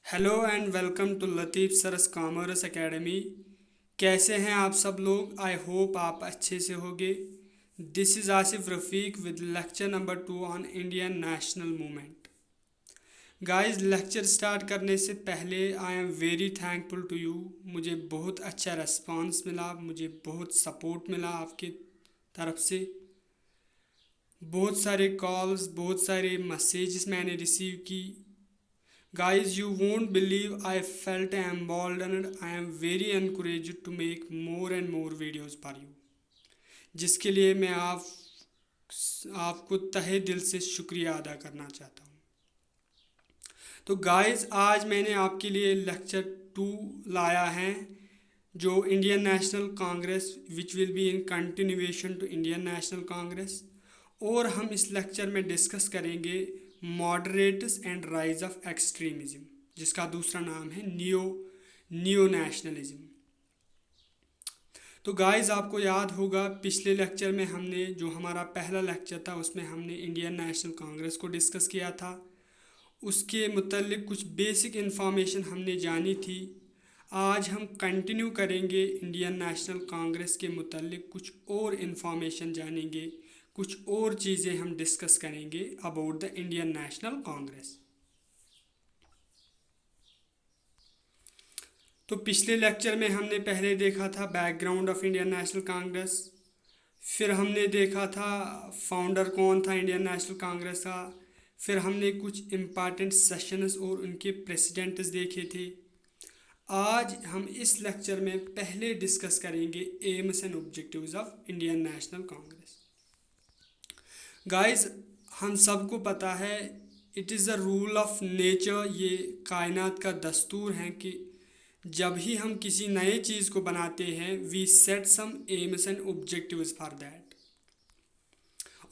Hello and welcome to Latif sir's commerce academy. कैसे हैं आप सब लोग? आई होप आप अच्छे से होंगे। This is Asif Rafiq with lecture number 2 on Indian national movement. Guys, lecture start करने से पहले I am very thankful to you. मुझे बहुत अच्छा रेस्पॉन्स मिला, मुझे बहुत सपोर्ट मिला आपके तरफ से। बहुत सारे कॉल्स, बहुत सारे मैसेजेस मैंने रिसीव की। Guys, you won't believe I felt emboldened. I am very encouraged to make more and more videos for you. जिसके लिए मैं आपको तहे दिल से शुक्रिया अदा करना चाहता हूँ। तो गाइस, आज मैंने आपके लिए लेक्चर 2 लाया है, जो Indian national Congress which will be in continuation to Indian national Congress. और हम इस लेक्चर में डिस्कस करेंगे moderates and rise of extremism, जिसका दूसरा नाम है नियो नेशनलिज्म। तो गाइस, आपको याद होगा पिछले लेक्चर में हमने, जो हमारा पहला लेक्चर था, उसमें हमने इंडियन नेशनल कांग्रेस को डिस्कस किया था। उसके मुतल्लिक कुछ बेसिक इन्फॉर्मेशन हमने जानी थी। आज हम कंटिन्यू करेंगे इंडियन नेशनल कांग्रेस के मुतल्लिक कुछ और इन्फॉर्मेशन जानेंगे, कुछ और चीज़ें हम डिस्कस करेंगे about the Indian national Congress. तो पिछले लेक्चर में हमने पहले देखा था background of Indian national Congress, फिर हमने देखा था फाउंडर कौन था इंडियन नेशनल कांग्रेस का, फिर हमने कुछ इम्पॉर्टेंट सेशंस और उनके प्रेसिडेंट्स देखे थे। आज हम इस लेक्चर में पहले डिस्कस करेंगे AIIMS and objectives of Indian national Congress. Guys, हम सबको पता है it is the rule of nature, ये कायनात का दस्तूर है कि जब ही हम किसी नए चीज़ को बनाते हैं we set some aims and objectives for that.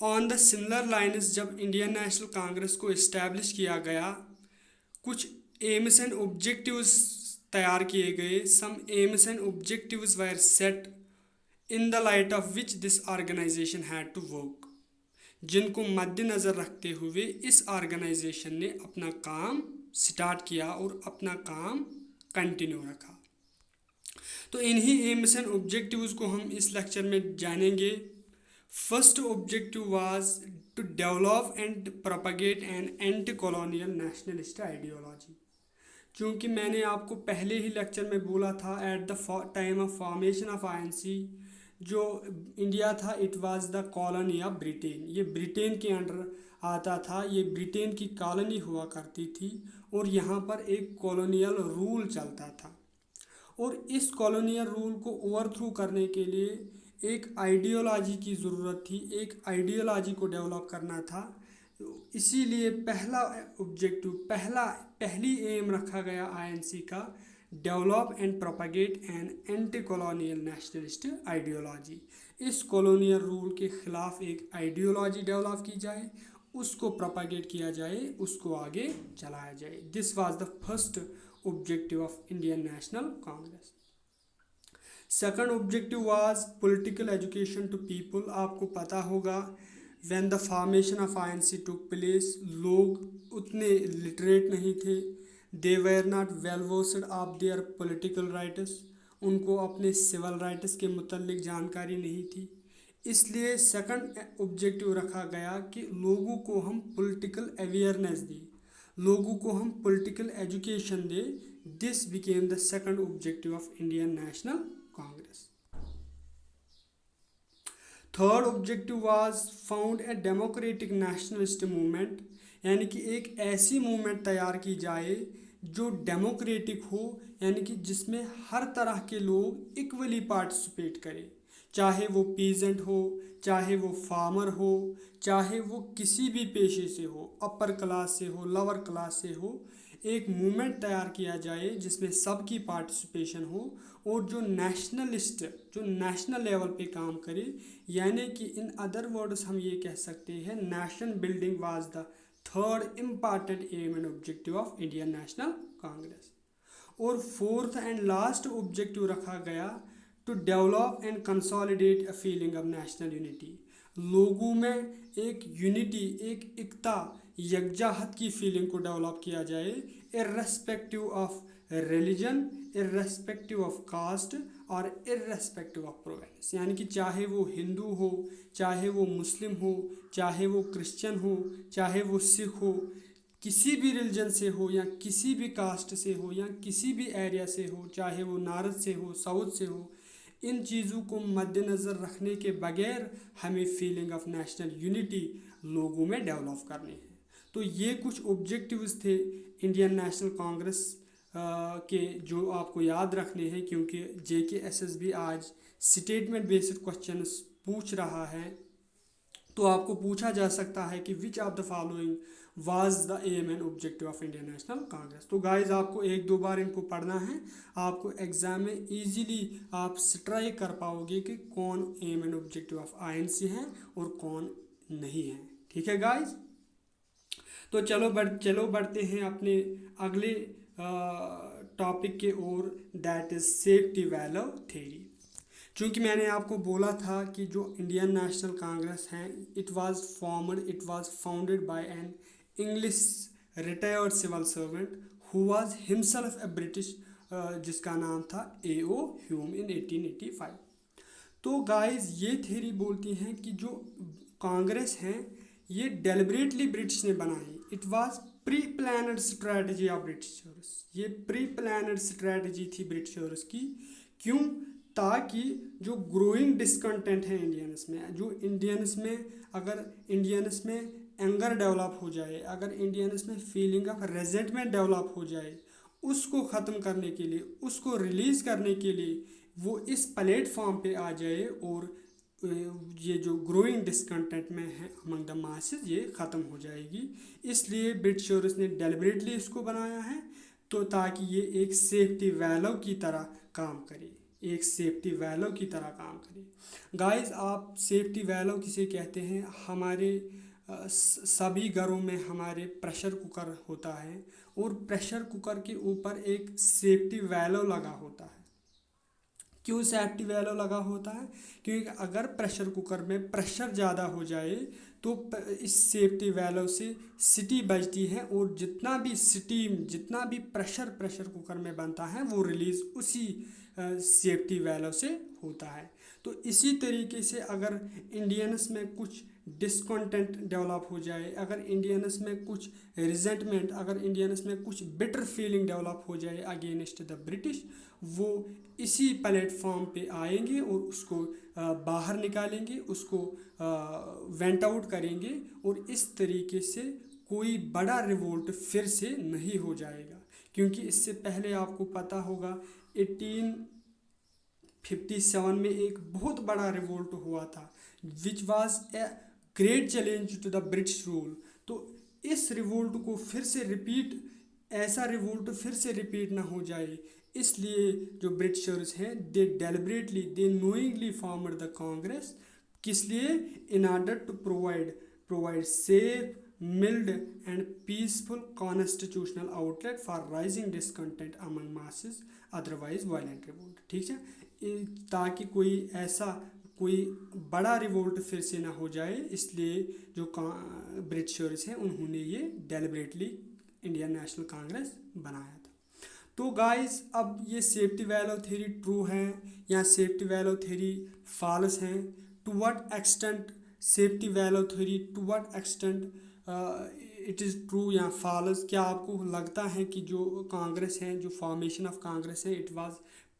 On the similar lines, जब इंडियन नेशनल कांग्रेस को इस्टेब्लिश किया गया, कुछ एम्स एंड ऑब्जेक्टिव्स तैयार किए गए। Some aims and objectives were set in the light of which this organisation had to work, जिनको मद्देनज़र रखते हुए इस ऑर्गेनाइजेशन ने अपना काम स्टार्ट किया और अपना काम कंटिन्यू रखा। तो इन्हीं एम्स एंड ऑब्जेक्टिव्स को हम इस लेक्चर में जानेंगे। First objective was to develop and propagate an anti colonial nationalist ideology. क्योंकि मैंने आपको पहले ही लेक्चर में बोला था, at the time of formation of INC, जो इंडिया था it was the colony of Britain. ये ब्रिटेन के अंडर आता था, ये ब्रिटेन की कॉलोनी हुआ करती थी और यहाँ पर एक कॉलोनियल रूल चलता था। और इस कॉलोनियल रूल को ओवरथ्रो करने के लिए एक आइडियोलॉजी की ज़रूरत थी, एक आइडियोलॉजी को डेवलप करना था। इसीलिए पहला ऑब्जेक्टिव, पहली एम रखा गया आईएनसी का, develop and propagate an anti colonial nationalist ideology. इस कॉलोनियल रूल के ख़िलाफ़ एक आइडियोलॉजी डेवलप की जाए, उसको प्रोपगेट किया जाए, उसको आगे चलाया जाए। This was the first objective of Indian national Congress. Second objective was political education to people. आपको पता होगा when the formation of INC took place, लोग उतने लिटरेट नहीं थे, they were not well versed of their political rights, उनको अपने civil rights के मुतल्लिक जानकारी नहीं थी। इसलिए सेकंड ऑब्जेक्टिव रखा गया कि लोगों को हम पॉलिटिकल अवेयरनेस दें, लोगों को हम पॉलिटिकल एजुकेशन दें। This became the second objective of Indian national Congress. Third objective was found a democratic nationalist movement, यानी कि एक ऐसी मूवमेंट तैयार की जाए जो डेमोक्रेटिक हो, यानी कि जिसमें हर तरह के लोग इक्वली पार्टिसिपेट करें, चाहे वो पीजेंट हो, चाहे वो फार्मर हो, चाहे वो किसी भी पेशे से हो, अपर क्लास से हो, लोअर क्लास से हो। एक मूवमेंट तैयार किया जाए जिसमें सबकी पार्टिसिपेशन हो और जो नेशनलिस्ट, जो नेशनल लेवल पे काम करे, यानी कि इन अदर वर्ड्स हम ये कह सकते हैं nation building was the third important aim and objective of Indian national Congress. और फोर्थ एंड लास्ट ऑब्जेक्टिव रखा गया to develop and consolidate a feeling of national unity. लोगों में एक यूनिटी, एक एकता, यकजाहत की फीलिंग को डेवलप किया जाए, irrespective of religion, irrespective of caste और इर्रेस्पेक्टिव ऑफ प्रोवेंस। यानी कि चाहे वो हिंदू हो, चाहे वो मुस्लिम हो, चाहे वो क्रिश्चियन हो, चाहे वो सिख हो, किसी भी रिलीजन से हो या किसी भी कास्ट से हो या किसी भी एरिया से हो, चाहे वो नॉर्थ से हो, साउथ से हो, इन चीज़ों को मद्देनज़र रखने के बगैर हमें फीलिंग ऑफ नेशनल यूनिटी लोगों में डेवलप करनी है। तो ये कुछ ऑब्जेक्टिव्स थे इंडियन नेशनल कांग्रेस के, जो आपको याद रखने हैं, क्योंकि JKSSB आज स्टेटमेंट बेस्ड क्वेश्चंस पूछ रहा है। तो आपको पूछा जा सकता है कि which of the following was the aim and objective of Indian national Congress. तो गाइज आपको एक दो बार इनको पढ़ना है, आपको एग्जाम में इजीली आप स्ट्राइक कर पाओगे कि कौन aim and objective of INC हैं और कौन नहीं है। ठीक है गाइज, तो चलो बढ़ते हैं अपने अगले टॉपिक के ओर, that is safety value theory. चूँकि मैंने आपको बोला था कि जो इंडियन नेशनल कांग्रेस है, it was founded by an English retired civil servant who was himself a British, जिसका नाम था A.O. Hume in 1885। तो गाइस ये थ्योरी बोलती हैं कि जो कांग्रेस है ये डेलिबरेटली ब्रिटिश ने बनाई। It was pre planned strategy of Britishers. ये प्री प्लानड स्ट्रैटेजी थी ब्रिटिशर्स की। क्यों? ताकि जो ग्रोइंग डिसकंटेंट है इंडियंस में, जो इंडियंस में अगर इंडियंस में एंगर डेवलप हो जाए, अगर इंडियंस में फीलिंग ऑफ रेजेंटमेंट डेवलप हो जाए, उसको ख़त्म करने के लिए, उसको रिलीज़ करने के लिए वो इस प्लेटफॉर्म पे आ जाए और ये जो ग्रोइंग डिसकंटेंट में है अमंग द मासेस, ये ख़त्म हो जाएगी। इसलिए ब्रिटिशर्स ने डेलिबरेटली इसको बनाया है, तो ताकि ये एक सेफ्टी वैल्यू की तरह काम करे, एक सेफ्टी वैल्यू की तरह काम करे। गाइस आप सेफ्टी वैल्यू किसे कहते हैं? हमारे सभी घरों में हमारे प्रेशर कुकर होता है और प्रेशर कुकर के ऊपर एक सेफ्टी वैल्यू लगा होता है। क्यों सेफ्टी वैल्यू लगा होता है? क्योंकि अगर प्रेशर कुकर में प्रेशर ज़्यादा हो जाए तो इस सेफ्टी वैल्यू से सिटी बजती है और जितना भी स्टीम, जितना भी प्रेशर कुकर में बनता है वो रिलीज़ उसी सेफ्टी वैल्यू से होता है। तो इसी तरीके से अगर इंडियंस में कुछ डिसकंटेंट डेवलप हो जाए, अगर इंडियंस में कुछ रिजेंटमेंट, अगर इंडियंस में कुछ बिटर फीलिंग डेवलप हो जाए अगेंस्ट द ब्रिटिश, वो इसी प्लेटफॉर्म पे आएंगे और उसको बाहर निकालेंगे, उसको वेंट आउट करेंगे और इस तरीके से कोई बड़ा रिवोल्ट फिर से नहीं हो जाएगा। क्योंकि इससे पहले आपको पता होगा 1857 में एक बहुत बड़ा रिवोल्ट हुआ था, which was a great challenge to the British rule. तो इस रिवोल्ट को फिर से रिपीट, ऐसा रिवोल्ट फिर से रिपीट ना हो जाए, इसलिए जो ब्रिटिशर्स हैं they deliberately, they knowingly formed the Congress. किस लिए? In order to provide safe, mild and peaceful constitutional outlet for rising discontent among masses otherwise violent revolt. ठीक है, ताकि कोई बड़ा रिवोल्ट फिर से ना हो जाए, इसलिए जो ब्रिटिशर्स हैं उन्होंने ये डेलिबरेटली इंडियन नेशनल कांग्रेस बनाया था। तो गाइस अब ये सेफ्टी वैल्यू थ्योरी ट्रू है या सेफ्टी वैल्यू थ्योरी फॉल्स हैं? To what extent safety value theory, to what extent it is true या फॉल्स? क्या आपको लगता है कि जो कांग्रेस है, जो फॉर्मेशन ऑफ कांग्रेस है, it was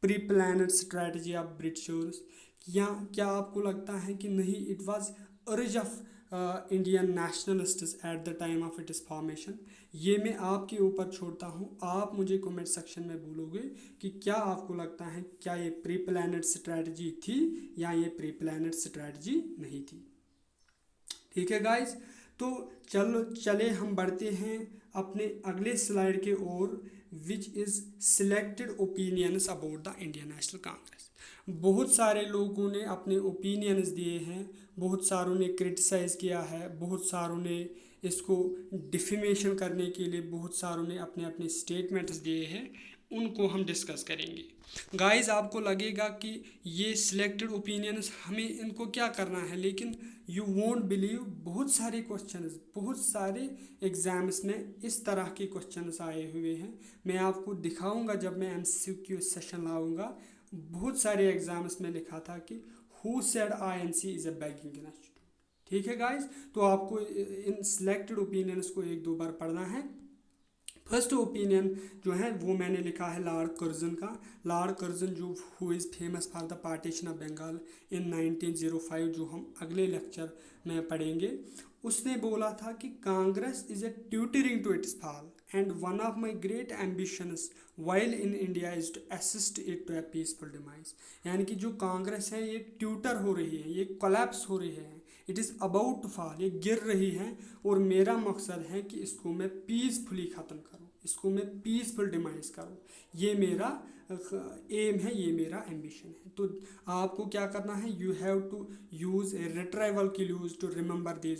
pre planned strategy of Britishers, या क्या आपको लगता है कि नहीं, इट वाज अर्ज of Indian nationalists eight the time of its formation? ये मैं आपके ऊपर छोड़ता हूँ, आप मुझे कमेंट सेक्शन में बोलोगे कि क्या आपको लगता है, क्या ये प्री प्लानड स्ट्रैटेजी थी या ये प्री प्लानड स्ट्रैटेजी नहीं थी। ठीक है गाइस, तो चले हम बढ़ते हैं अपने अगले स्लाइड के ओर, which is selected opinions about the Indian national Congress. बहुत सारे लोगों ने अपने ओपिनियंस दिए हैं, बहुत सारों ने क्रिटिसाइज़ किया है, बहुत सारों ने इसको डिफेमेशन करने के लिए बहुत सारों ने अपने अपने स्टेटमेंट्स दिए हैं। उनको हम डिस्कस करेंगे। गाइस आपको लगेगा कि ये सिलेक्टेड ओपिनियंस हमें इनको क्या करना है, लेकिन यू वोंट बिलीव बहुत सारे क्वेश्चंस, बहुत सारे एग्जाम्स में इस तरह के क्वेश्चंस आए हुए हैं। मैं आपको दिखाऊंगा जब मैं एमसीक्यू सेशन लाऊंगा। बहुत सारे एग्जाम्स में लिखा था कि who said INC is a begging institute. ठीक है गाइस, तो आपको इन सिलेक्टेड ओपिनियंस को एक दो बार पढ़ना है। फर्स्ट ओपिनियन जो है वो मैंने लिखा है लॉर्ड कर्जन का। लॉर्ड कर्जन जो who is famous for the partition of Bengal in 1905, जो हम अगले लेक्चर में पढ़ेंगे। उसने बोला था कि Congress is a tottering to its fall and one of my great ambitions while in India is to assist it to a peaceful demise. यानी कि जो कांग्रेस है ये ट्यूटर हो रही है, ये कोलैप्स हो रही है, it is about to fall, ये गिर रही है, और मेरा मकसद है कि इसको मैं पीसफुली ख़त्म करूँ, इसको मैं पीसफुल डिमाइज करूँ। ये मेरा एम है, ये मेरा एम्बिशन है। तो आपको क्या करना है, you have to use a retrieval clues to remember this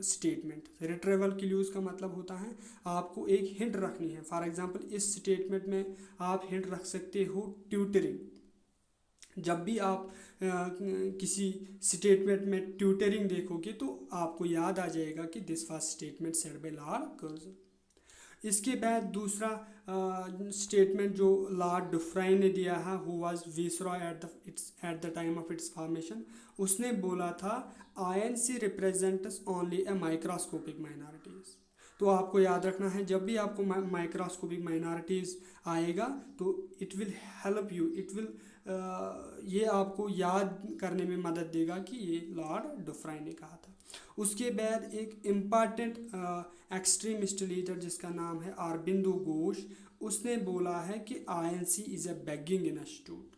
statement. Retrieval clues का मतलब होता है आपको एक हिंट रखनी है। फॉर एग्जांपल इस स्टेटमेंट में आप हिंट रख सकते हो ट्यूटरिंग। जब भी आप किसी स्टेटमेंट में ट्यूटरिंग देखोगे तो आपको याद आ जाएगा कि this was statement said bye Lord Curzon. इसके बाद दूसरा स्टेटमेंट जो लॉर्ड डुफ्राइन ने दिया है, who was viceroy at the time of its formation, उसने बोला था INC represents only a microscopic minorities. तो आपको याद रखना है जब भी आपको माइक्रोस्कोपिक माइनॉरिटीज़ आएगा तो it will help you, it will ये आपको याद करने में मदद देगा कि ये लॉर्ड डुफ्राइन ने कहा था। उसके बाद एक इम्पॉर्टेंट एक्सट्रीमिस्ट लीडर जिसका नाम है अरबिंदो घोष, उसने बोला है कि INC is a begging institute.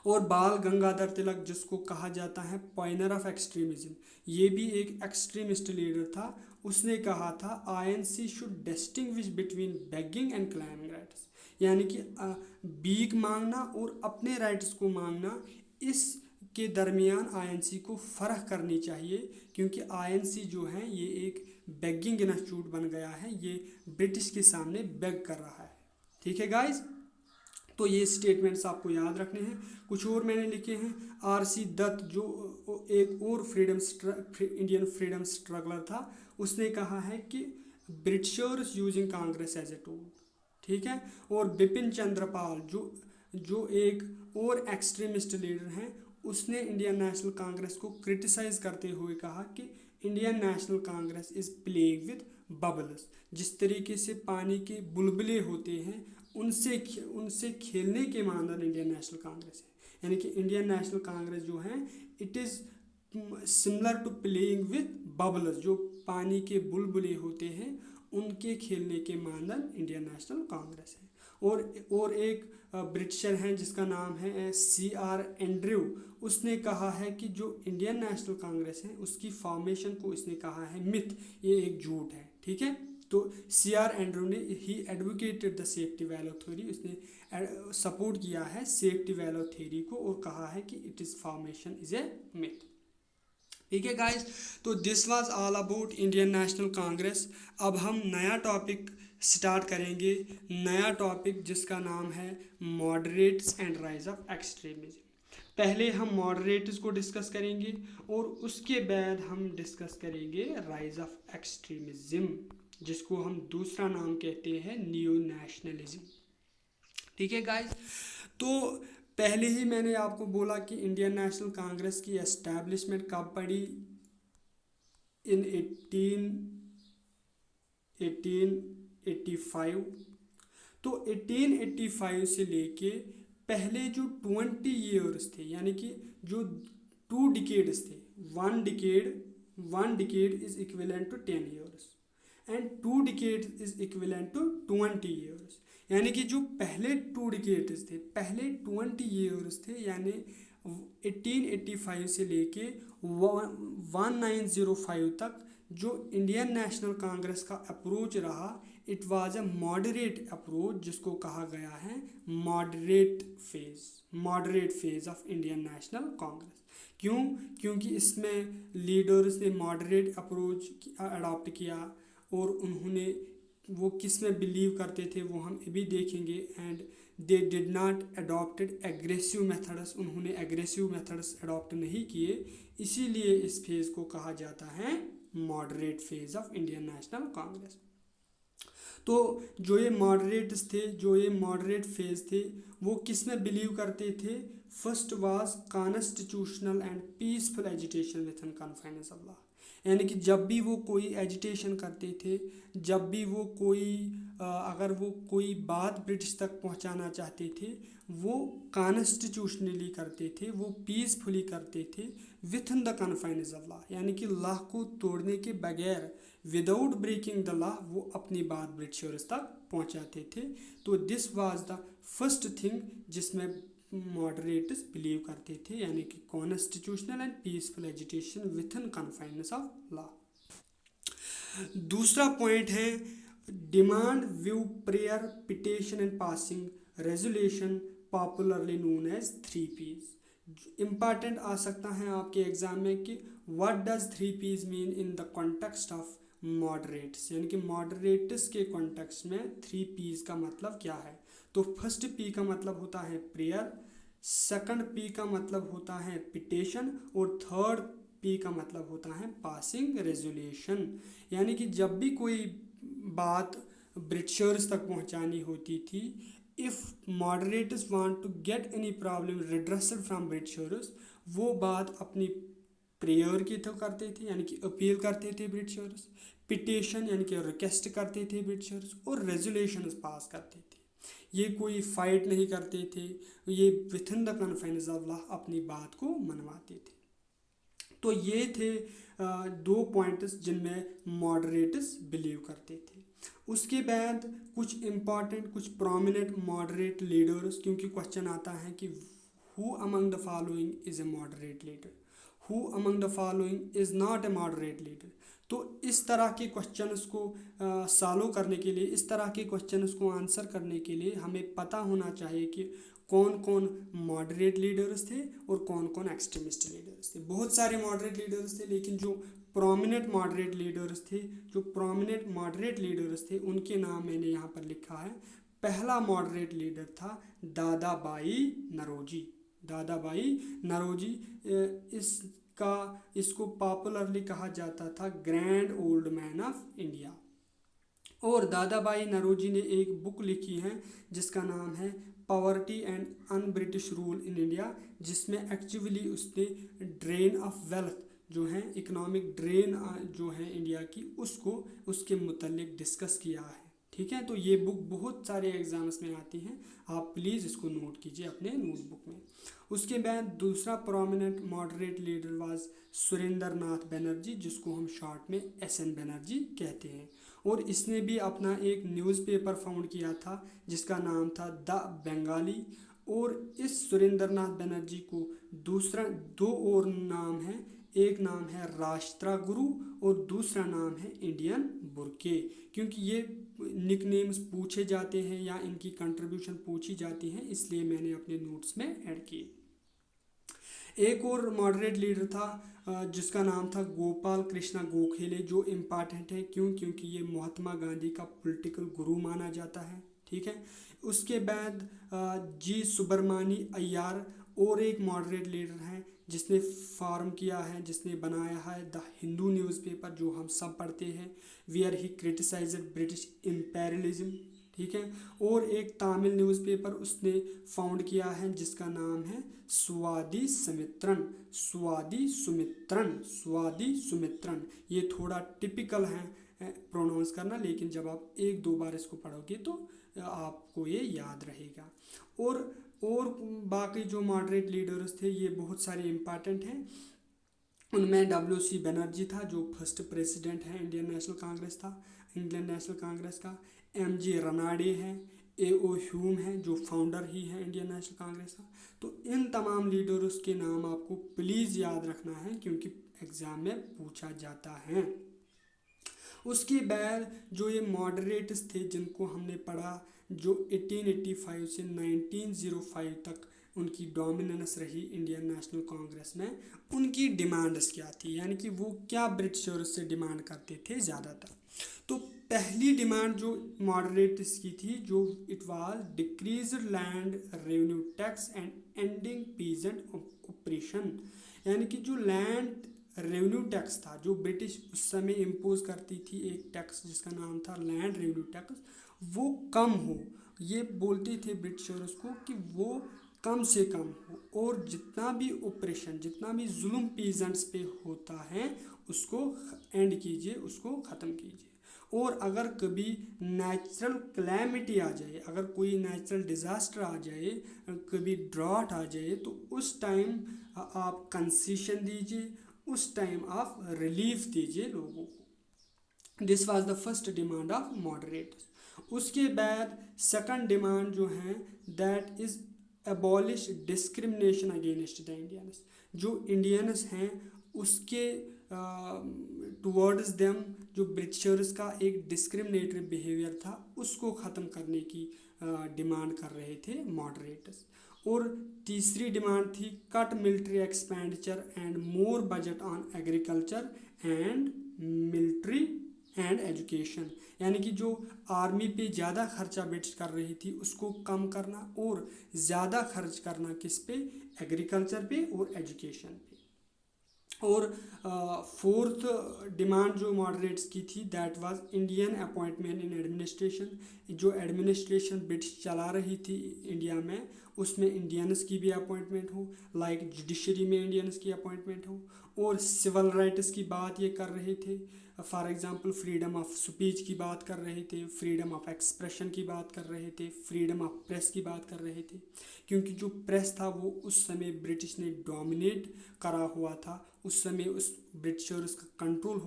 और बाल गंगाधर तिलक जिसको कहा जाता है पॉइनर ऑफ एक्सट्रीमिज्म, ये भी एक एक्सट्रीमिस्ट लीडर था। उसने कहा था INC should distinguish between begging and claiming rights. यानी कि भीख मांगना और अपने राइट्स को मांगना, इस के दरमियान आईएनसी को फ़र्क करनी चाहिए, क्योंकि आईएनसी जो है ये एक बेगिंग इंस्टीट्यूट बन गया है, ये ब्रिटिश के सामने बेग कर रहा है। ठीक है गाइस, तो ये स्टेटमेंट्स आपको याद रखने हैं। कुछ और मैंने लिखे हैं। आरसी दत्त जो एक और इंडियन फ्रीडम स्ट्रगलर था, उसने कहा है कि Britishers using Congress as a tool. ठीक है, और बिपिन चंद्र पाल जो एक और एक्सट्रीमिस्ट लीडर हैं, उसने इंडियन नेशनल कांग्रेस को क्रिटिसाइज करते हुए कहा कि Indian national Congress is playing with bubbles. जिस तरीके से पानी के बुलबुले होते हैं उनसे खेलने के मानदंड इंडियन नेशनल कांग्रेस है। यानी कि इंडियन नेशनल कांग्रेस जो है it is similar to playing with bubbles, जो पानी के बुलबुले होते हैं उनके खेलने के मानदंड इंडियन नेशनल कांग्रेस है। और एक ब्रिटिशर हैं जिसका नाम है CR एंड्रयू, उसने कहा है कि जो इंडियन नेशनल कांग्रेस है उसकी फॉर्मेशन को इसने कहा है मिथ, ये एक झूठ है। ठीक है, तो CR एंड्रयू ने ही advocated the safety value theory, उसने सपोर्ट किया है सेफ्टी वैल्यू थ्योरी को और कहा है कि it is formation is a myth. ठीक है गाइस, तो this was all about Indian national Congress. अब हम नया टॉपिक स्टार्ट करेंगे, नया टॉपिक जिसका नाम है moderates and rise of extremism. पहले हम मॉडरेट्स को डिस्कस करेंगे और उसके बाद हम डिस्कस करेंगे राइज ऑफ एक्सट्रीमिज्म, जिसको हम दूसरा नाम कहते हैं नियो नेशनलिज्म। ठीक है गाइस, तो पहले ही मैंने आपको बोला कि इंडियन नेशनल कांग्रेस की एस्टैब्लिशमेंट कब पड़ी, इन 1885। तो 1885 से लेके पहले जो 20 ईयर्स थे, यानी कि जो 2 डिकेड्स थे, one decade is equivalent to 10 years and 2 decade is equivalent to 20 years. यानी कि जो पहले 2 डिकेड्स थे, पहले 20 ईयर्स थे, यानी 1885 से लेके 1905 तक जो इंडियन नेशनल कांग्रेस का अप्रोच रहा, it was a moderate approach, जिसको कहा गया है moderate phase of Indian national Congress. क्यों? क्योंकि इसमें लीडर्स ने मॉडरेट अप्रोच अडॉप्ट किया और उन्होंने वो किस में बिलीव करते थे वो हम अभी देखेंगे। And they did not adopted aggressive methods, उन्होंने एग्रेसिव मेथड्स अडॉप्ट नहीं किए, इसीलिए इस फेज़ को कहा जाता है moderate phase of Indian national Congress. तो जो ये मॉडरेट्स थे, जो ये मॉडरेट फेज थे, वो किस में बिलीव करते थे? First was constitutional and peaceful agitation within confines of law, यानी कि जब भी वो कोई एजिटेशन करते थे, जब भी वो कोई अगर वो कोई बात ब्रिटिश तक पहुंचाना चाहते थे, वो कॉन्स्टिट्यूशनली करते थे, वो पीसफुली करते थे within the confines of law, यानी कि लॉ को तोड़ने के बगैर, विदाउट ब्रेकिंग द लॉ, वो अपनी बात ब्रिटिशर्स तक पहुंचाते थे। तो this was the first thing जिसमें मॉडरेट्स बिलीव करते थे, यानी कि constitutional and peaceful agitation within confines of law. दूसरा पॉइंट है demand, view, prayer, petition and passing resolution, popularly known as 3Ps। Important आ सकता है आपके एग्जाम में कि what does 3Ps mean in the context of moderates, यानी कि मॉडरेट्स के कॉन्टेक्स्ट में 3Ps का मतलब क्या है। तो फर्स्ट P का मतलब होता है प्रेयर, सेकंड P का मतलब होता है पिटिशन, और थर्ड P का मतलब होता है पासिंग रेजोल्यूशन। यानी कि जब भी कोई बात ब्रिटिशर्स तक पहुंचानी होती थी, if moderates want to get any problem redressal from Britishers, वो बात अपनी प्रेयर की तो करते थे, यानी कि अपील करते थे ब्रिटिशर्स, पिटिशन यानी कि रिक्वेस्ट करते थे ब्रिटिशर्स, और रेजोल्यूशंस पास करते थे। ये कोई फाइट नहीं करते थे, ये within the confines of law अपनी बात को मनवाते थे। तो ये थे दो पॉइंट्स जिनमें मॉडरेट्स बिलीव करते थे। उसके बाद कुछ इम्पॉर्टेंट, कुछ प्रोमिनेंट मॉडरेट लीडर्स, क्योंकि क्वेश्चन आता है कि who among the following is a moderate leader, who among the following is not a moderate leader. तो इस तरह के क्वेश्चंस को सॉल्व करने के लिए, इस तरह के क्वेश्चंस को आंसर करने के लिए हमें पता होना चाहिए कि कौन कौन मॉडरेट लीडर्स थे और कौन कौन एक्सट्रीमिस्ट लीडर्स थे। बहुत सारे मॉडरेट लीडर्स थे, लेकिन जो प्रोमिनेंट मॉडरेट लीडर्स थे, जो प्रोमिनेंट मॉडरेट लीडर्स थे, उनके नाम मैंने यहाँ पर लिखा है। पहला मॉडरेट लीडर था दादाबाई नौरोजी। दादाबाई नौरोजी, इसको पॉपुलरली कहा जाता था grand old man of India. और दादाबाई नौरोजी ने एक बुक लिखी है जिसका नाम है poverty and un British rule in India, जिसमें एक्चुअली उसने ड्रेन ऑफ वेल्थ जो है, इकोनॉमिक ड्रेन जो है इंडिया की, उसको उसके मुतालिक डिस्कस किया है। ठीक है, तो ये बुक बहुत सारे एग्जाम्स में आती हैं, आप प्लीज़ इसको नोट कीजिए अपने नोटबुक में। उसके बाद दूसरा prominent moderate leader was Surendra nath Banerjee, जिसको हम शॉर्ट में SN बनर्जी कहते हैं। और इसने भी अपना एक न्यूज़पेपर फाउंड किया था जिसका नाम था द बंगाली। और इस सुरेंद्र नाथ बनर्जी को दो और नाम है, एक नाम है राष्ट्र गुरु और दूसरा नाम है इंडियन बुरके, क्योंकि ये निकनेम्स पूछे जाते हैं या इनकी कंट्रीब्यूशन पूछी जाती हैं, इसलिए मैंने अपने नोट्स में ऐड किए। एक और मॉडरेट लीडर था जिसका नाम था गोपाल कृष्णा गोखले, जो इम्पॉर्टेंट है क्योंकि ये महात्मा गांधी का पॉलिटिकल गुरु माना जाता है। ठीक है, उसके बाद G सुब्रमण्य अय्यर और एक मॉडरेट लीडर हैं जिसने फॉर्म किया है, जिसने बनाया है द हिंदू न्यूज़पेपर, जो हम सब पढ़ते हैं, where he criticised British imperialism. ठीक है, और एक तमिल न्यूज़पेपर उसने फाउंड किया है जिसका नाम है स्वाति सुमित्रन। स्वाति सुमित्रन, स्वाति सुमित्रन, ये थोड़ा टिपिकल है प्रोनाउंस करना, लेकिन जब आप एक दो बार इसको पढ़ोगे तो आपको ये याद रहेगा। और बाकी जो मॉडरेट लीडर्स थे ये बहुत सारे इम्पॉर्टेंट हैं। उनमें WC बनर्जी था जो फर्स्ट प्रेसिडेंट है इंडियन नेशनल कांग्रेस था, इंडियन नेशनल कांग्रेस का। MG रनाडे हैं, AO ह्यूम है जो फाउंडर ही है इंडियन नेशनल कांग्रेस का। तो इन तमाम लीडर्स के नाम आपको प्लीज़ याद रखना है क्योंकि एग्ज़ाम में पूछा जाता है। उसके बाद जो ये मॉडरेट्स थे जिनको हमने पढ़ा, जो 1885 से 1905 तक उनकी डोमिनेंस रही इंडियन नेशनल कांग्रेस में, उनकी डिमांड्स क्या थी, यानी कि वो क्या ब्रिटिशर्स से डिमांड करते थे ज़्यादातर। तो पहली डिमांड जो मॉडरेट्स की थी, जो it was decrease land revenue tax and ending peasant operation, यानी कि जो लैंड रेवेन्यू टैक्स था जो ब्रिटिश उस समय इम्पोज करती थी, एक टैक्स जिसका नाम था लैंड रेवेन्यू टैक्स, वो कम हो। ये बोलते थे ब्रिटिशर्स को कि वो कम से कम हो, और जितना भी ऑपरेशन, जितना भी जुल्म पीजेंट्स पे होता है उसको एंड कीजिए, उसको ख़त्म कीजिए। और अगर कभी नेचुरल क्लैमिटी आ जाए, अगर कोई नेचुरल डिज़ास्टर आ जाए, कभी ड्रॉट आ जाए, तो उस टाइम आप कंसेशन दीजिए, उस टाइम आप रिलीफ दीजिए लोगों को। This was the first demand of moderates. उसके बाद सेकंड डिमांड जो है that is abolish discrimination against the Indians. जो इंडियंस हैं उसके टुवर्ड्स देम जो ब्रिटिशर्स का एक डिस्क्रिमिनेटरी बिहेवियर था उसको ख़त्म करने की डिमांड कर रहे थे मॉडरेट्स। और तीसरी डिमांड थी cut military expenditure and more budget on agriculture and military and education, यानी कि जो आर्मी पे ज़्यादा खर्चा ब्रिटिश कर रही थी उसको कम करना और ज़्यादा खर्च करना किस पे, एग्रीकल्चर पे और एजुकेशन पे। और फोर्थ डिमांड जो मॉडरेट्स की थी that was Indian appointment in administration. जो एडमिनिस्ट्रेशन ब्रिटिश चला रही थी इंडिया में उसमें इंडियंस की भी अपॉइंटमेंट हो, लाइक जुडिशरी में इंडियंस की अपॉइंटमेंट हो। और सिविल राइट्स की बात ये कर रहे थे, for example freedom of speech की बात कर रहे थे, फ्रीडम ऑफ एक्सप्रेशन की बात कर रहे थे, फ्रीडम ऑफ प्रेस की बात कर रहे थे। क्योंकि जो प्रेस था वो उस समय ब्रिटिश ने डोमिनेट करा हुआ था, उस समय उस ब्रिटिशर्स का कंट्रोल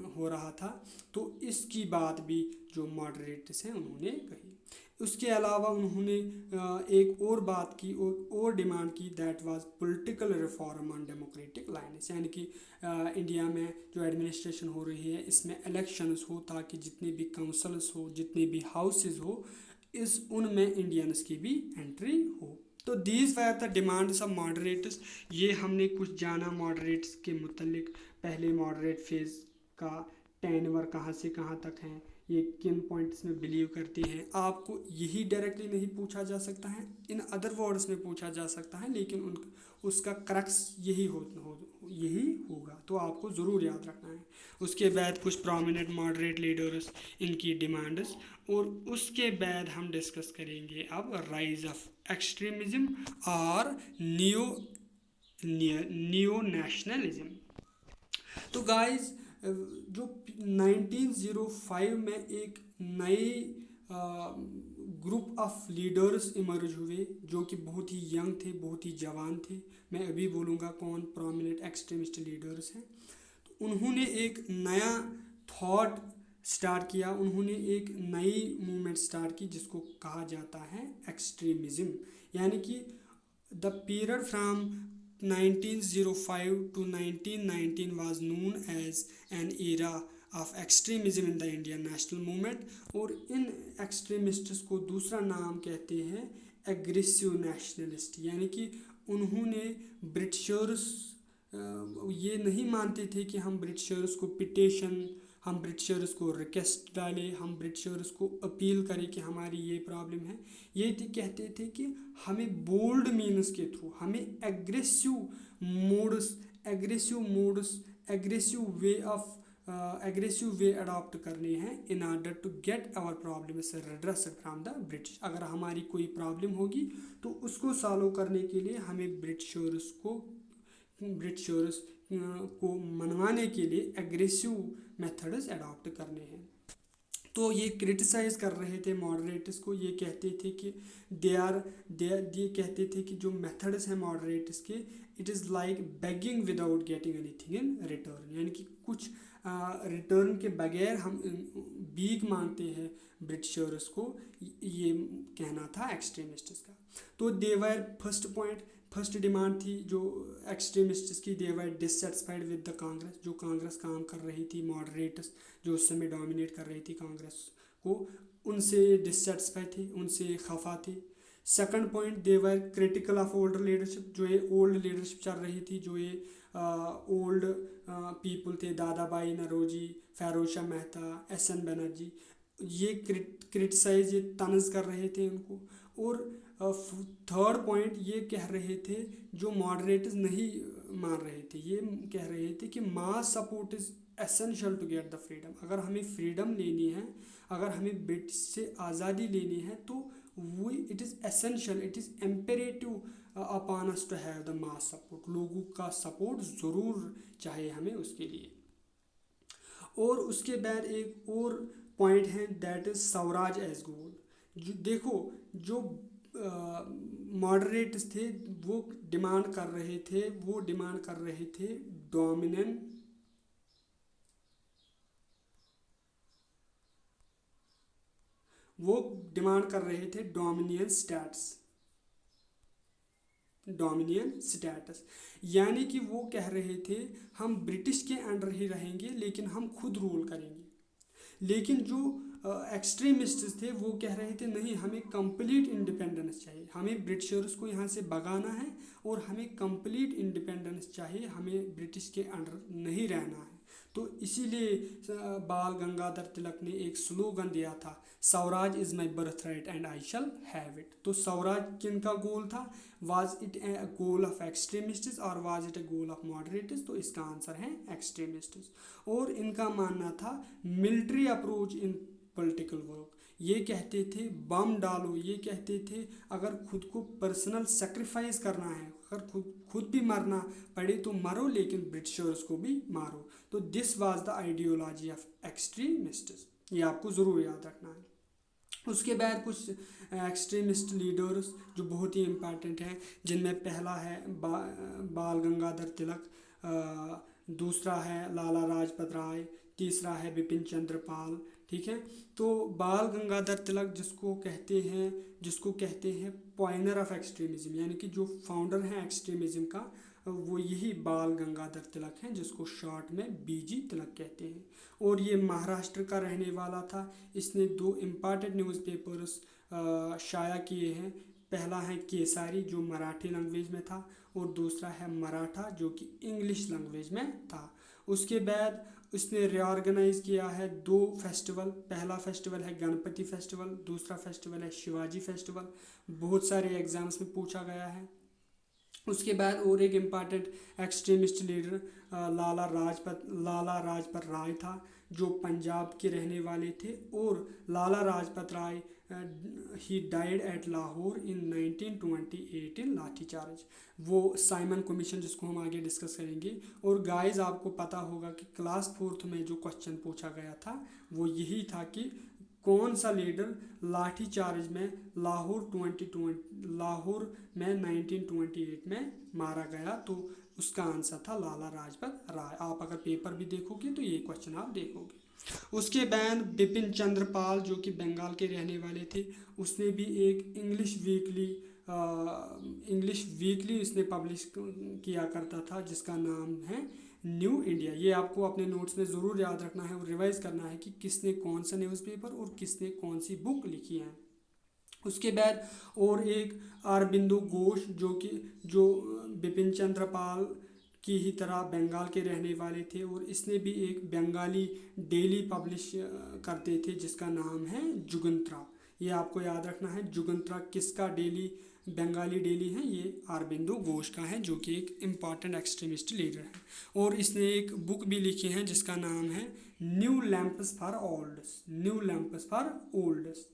हो रहा था। तो इसकी बात भी जो मॉडरेट्स हैं उन्होंने कही। उसके अलावा उन्होंने एक और बात की और डिमांड की that was political reform on democratic lines, यानी कि इंडिया में जो एडमिनिस्ट्रेशन हो रही है इसमें इलेक्शंस हो ताकि जितने भी काउंसिल्स हो, जितने भी हाउसेस हो, इस उनमें इंडियंस की भी एंट्री हो। तो these were the demands of moderates. ये हमने कुछ जाना मॉडरेट्स के मुतल्लिक, पहले मॉडरेट फेज़ का टेनवर कहाँ से कहाँ तक है, ये किन पॉइंट्स में बिलीव करती हैं। आपको यही डायरेक्टली नहीं पूछा जा सकता है, इन अदर वर्ड्स में पूछा जा सकता है, लेकिन उसका क्रक्स यही यही होगा, तो आपको ज़रूर याद रखना है। उसके बाद कुछ प्रोमिनेंट मॉडरेट लीडर्स, इनकी डिमांड्स, और उसके बाद हम डिस्कस करेंगे अब राइज ऑफ एक्सट्रीमिज्म और नियो नेशनलिज्म। तो गाइस जो 1905 में एक नए ग्रुप ऑफ लीडर्स इमर्ज हुए जो कि बहुत ही यंग थे, बहुत ही जवान थे। मैं अभी बोलूँगा कौन प्रोमिनेंट एक्सट्रीमिस्ट लीडर्स हैं। तो उन्होंने एक नया थॉट स्टार्ट किया, उन्होंने एक नई मूवमेंट स्टार्ट की जिसको कहा जाता है एक्सट्रीमिज़म, यानी कि the period from 1905 to 1919 was known as an era of extremism in the Indian national movement। और इन एक्सट्रीमिस्ट्स को दूसरा नाम कहते हैं एग्रेसिव नेशनलिस्ट, यानी कि उन्होंने ब्रिटिशर्स ये नहीं मानते थे कि हम ब्रिटिशर्स को पिटिशन, हम ब्रिटिशर्स को रिक्वेस्ट डालें, हम ब्रिटिशर्स को अपील करें कि हमारी ये प्रॉब्लम है। ये कहते थे कि हमें बोल्ड मीन्स के थ्रू, हमें एग्रेसिव वे अडॉप्ट करने हैं in order to get our problem redressed from the British. अगर हमारी कोई प्रॉब्लम होगी तो उसको सॉल्व करने के लिए हमें ब्रिटिशर्स को मनवाने के लिए एग्रेसिव मेथड्स अडॉप्ट करने हैं। तो ये क्रिटिसाइज़ कर रहे थे मॉडरेट्स को, ये कहते थे कि ये कहते थे कि जो मेथड्स हैं मॉडरेट्स के, it is like begging without getting anything in return, यानी कि कुछ रिटर्न के बगैर हम भीख मांगते हैं ब्रिटिशर्स को, ये कहना था एक्सट्रीमिस्ट्स का। तो देवर फर्स्ट डिमांड थी जो एक्सट्रीमिस्ट्स की, देवर डिससेटिस्फाइड विद द कांग्रेस। जो कांग्रेस काम कर रही थी, मॉडरेट्स जो उस समय डोमिनेट कर रही थी कांग्रेस को, उनसे डिससेटिस्फाइड थे, उनसे खफा थे। Second point, they were critical of older leadership, जो ये ओल्ड लीडरशिप चल रही थी, जो ये ओल्ड पीपल थे, दादा भाई नरोजी, फेरोज शाह मेहता, एस एन बनर्जी, ये क्रिटिसाइज, ये तनज कर रहे थे उनको। और थर्ड पॉइंट ये कह रहे थे, जो मॉडरेटर्स नहीं मान रहे थे, ये कह रहे थे कि mass support is essential to get the freedom. अगर हमें फ्रीडम लेनी है, अगर हमें ब्रिटिश से आज़ादी लेनी है, तो वो it is essential, it is imperative upon us to have the mass support. लोगों का सपोर्ट ज़रूर चाहिए हमें उसके लिए। और उसके बाद एक और पॉइंट है, दैट इज़ स्वराज एज गोल। जो देखो, जो मॉडरेट्स थे वो डिमांड कर रहे थे, डोमिनेंट, वो डिमांड कर रहे थे डोमिनियन स्टेटस। यानी कि वो कह रहे थे हम ब्रिटिश के अंडर ही रहेंगे, लेकिन हम खुद रूल करेंगे। लेकिन जो एक्सट्रीमिस्ट थे वो कह रहे थे नहीं, हमें कंप्लीट इंडिपेंडेंस चाहिए, हमें ब्रिटिशर्स को यहाँ से भगाना है और हमें कंप्लीट इंडिपेंडेंस चाहिए, हमें ब्रिटिश के अंडर नहीं रहना है। तो इसीलिए बाल गंगाधर तिलक ने एक स्लोगन दिया था, Swaraj is my birth right and I shall have it. तो स्वराज किनका गोल था? Was it a goal of extremists और was it a goal of moderates? तो इसका आंसर है एक्सट्रीमिस्ट्स। और इनका मानना था military approach in political work. ये कहते थे बम डालो, ये कहते थे अगर खुद को पर्सनल सेक्रीफाइस करना है, अगर खुद भी मरना पड़े तो मरो, लेकिन ब्रिटिशर्स को भी मारो। तो this was the ideology of extremists, ये आपको ज़रूर याद रखना है। उसके बाद कुछ एक्सट्रीमिस्ट लीडर्स जो बहुत ही इम्पॉर्टेंट हैं, जिनमें पहला है बाल गंगाधर तिलक, दूसरा है लाला लाजपत राय, तीसरा है बिपिन चंद्र पाल। ठीक है, तो बाल गंगाधर तिलक जिसको कहते हैं पॉइनर ऑफ एक्सट्रीमिज्म, यानी कि जो फाउंडर हैं एक्सट्रीमिज्म का, वो यही बाल गंगाधर तिलक हैं, जिसको शॉर्ट में बीजी तिलक कहते हैं। और ये महाराष्ट्र का रहने वाला था। इसने 2 इम्पॉर्टेंट न्यूज़पेपर्स शाया किए हैं। पहला है केसारी, जो मराठी लैंग्वेज में था, और दूसरा है मराठा, जो कि इंग्लिश लैंग्वेज में था। उसके बाद उसने रीऑर्गेनाइज किया है 2 फेस्टिवल। पहला फेस्टिवल है गणपति फेस्टिवल, दूसरा फेस्टिवल है शिवाजी फेस्टिवल। बहुत सारे एग्जाम्स में पूछा गया है। उसके बाद और एक important extremist leader Lala Lajpat Rai था, जो पंजाब के रहने वाले थे। और Lala Lajpat Rai he died eight Lahore इन 1928 इन लाठीचार्ज। वो साइमन कमीशन, जिसको हम आगे डिस्कस करेंगे। और गाइस, आपको पता होगा कि क्लास 4th में जो क्वेश्चन पूछा गया था वो यही था कि कौन सा लीडर लाठीचार्ज में लाहौर में 1928 में मारा गया? तो उसका आंसर था लाला लाजपत राय। आप अगर पेपर भी देखोगे तो ये क्वेश्चन आप देखोगे। उसके बाद बिपिन चंद्र पाल, जो कि बंगाल के रहने वाले थे, उसने भी एक इंग्लिश वीकली इसने पब्लिश किया करता था, जिसका नाम है न्यू इंडिया। ये आपको अपने नोट्स में ज़रूर याद रखना है और रिवाइज करना है कि किसने कौन सा न्यूज़पेपर और किसने कौन सी बुक लिखी है। उसके बाद और एक अरबिंदो घोष, जो बिपिन चंद्र पाल की ही तरह बंगाल के रहने वाले थे, और इसने भी एक बंगाली डेली पब्लिश करते थे, जिसका नाम है जुगंतरा। ये आपको याद रखना है, जुगंतरा किसका डेली, बंगाली डेली है, ये अरबिंदो घोष का है, जो कि एक इम्पॉर्टेंट एक्सट्रीमिस्ट लीडर है। और इसने एक बुक भी लिखी है जिसका नाम है न्यू लैंप्स फॉर ओल्ड्स।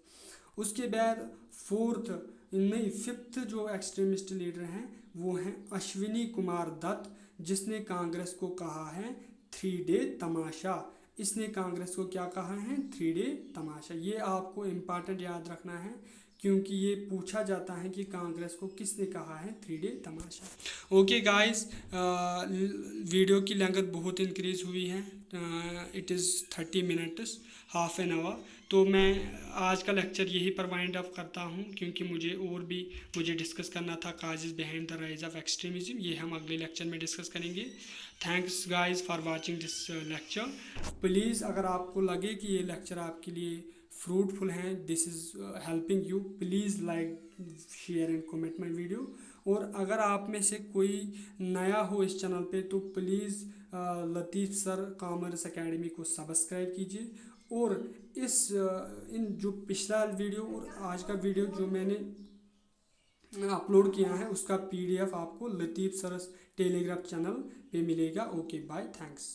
उसके बाद फिफ्थ जो एक्सट्रीमिस्ट लीडर हैं वो हैं अश्विनी कुमार दत्त, जिसने कांग्रेस को कहा है 3 डे तमाशा। इसने कांग्रेस को क्या कहा है? 3 डे तमाशा। ये आपको इम्पॉर्टेंट याद रखना है, क्योंकि ये पूछा जाता है कि कांग्रेस को किसने कहा है 3 डे तमाशा। ओके गाइस, वीडियो की लेंथ बहुत इंक्रीज हुई है, it is 30 minutes, half an hour. तो मैं आज का लेक्चर यही पर वाइंड अप करता हूँ, क्योंकि मुझे डिस्कस करना था causes behind the rise of extremism. ये हम अगले लेक्चर में डिस्कस करेंगे। Thanks guys for watching this lecture. Please, अगर आपको लगे कि ये लेक्चर आपके लिए फ्रूटफुल हैं, this is helping you. Please like share and comment my video. और अगर आप में से कोई नया हो इस चैनल पे तो please Latif sir commerce academy को सब्सक्राइब कीजिए। और इन जो पिछला वीडियो और आज का वीडियो जो मैंने अपलोड किया है उसका PDF आपको लतीफ़ सर टेलीग्राम चैनल पे मिलेगा। Okay bye, thanks.